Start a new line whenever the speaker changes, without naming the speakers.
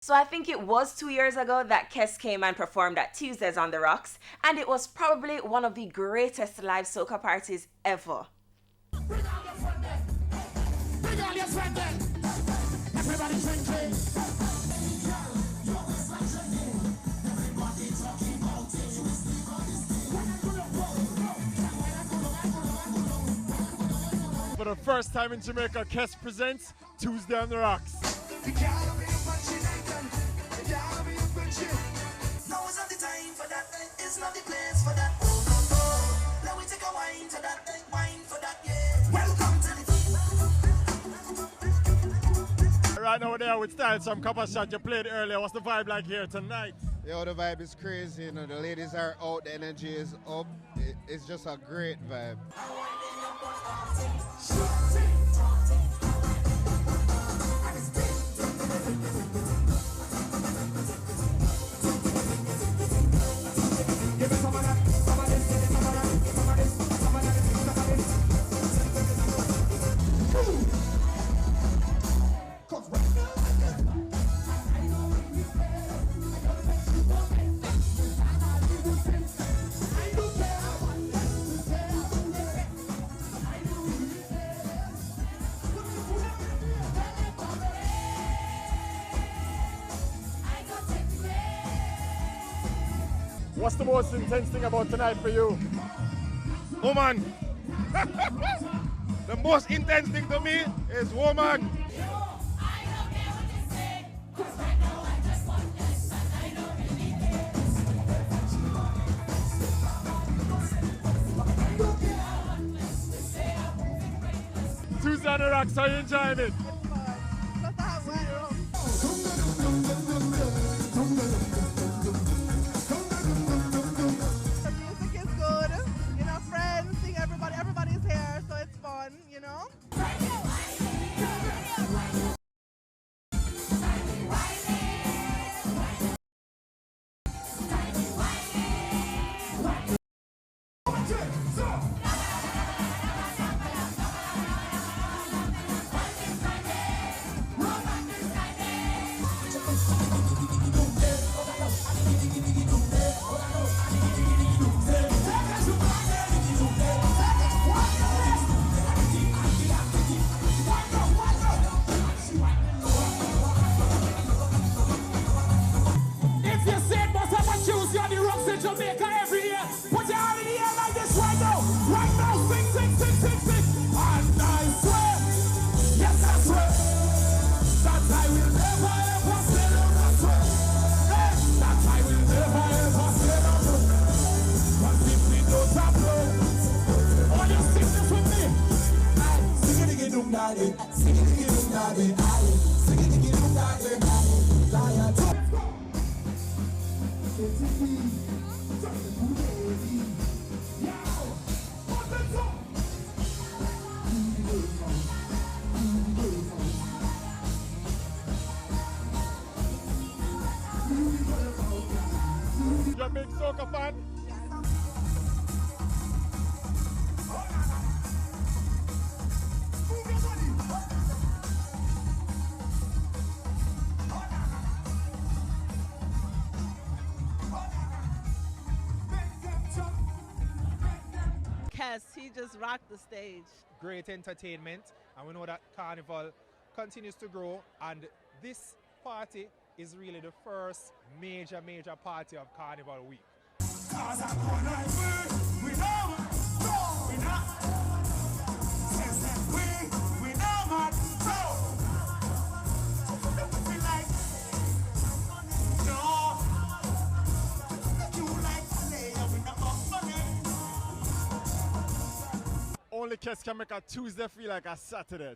So I think it was 2 years ago that Kes came and performed at Tuesdays on the Rocks, and it was probably one of the greatest live soca parties ever.
Bring on your friend then. Bring on your friend then. Everybody drinking.
For the first time in Jamaica, Kes presents Tuesday on the Rocks.
Now is not the time for that, it's not the place for that. Let me take a wine to that, wine for that, yeah. Welcome to the
Right now there with Style, some copper shot you played earlier. What's the vibe like here tonight?
Yo, the vibe is crazy, you know, the ladies are out, the energy is up. It's just a great vibe.
What's the most intense thing about tonight for you?
Woman! The most intense thing to me is woman!
Tuesday on the Rocks, how you enjoying it?
If you said must have a Tuesday on the Rocks in Jamaica every year, put your hand in the air like this right now. Right now, sing, sing, sing, sing, sing. And I swear, yes I swear, that I will never ever say no, I swear. Hey, that I will never ever say no. Cause if we don't applaud, all you sing this with me. Sing it again, daddy. Sing it again, daddy. Sing it again, daddy. Lion.
You're a big Soca fan?
Kes, he just rocked the stage.
Great entertainment, and we know that Carnival continues to grow, and this party is really the first major party of Carnival week.
Only Kes can make a Tuesday feel like a Saturday.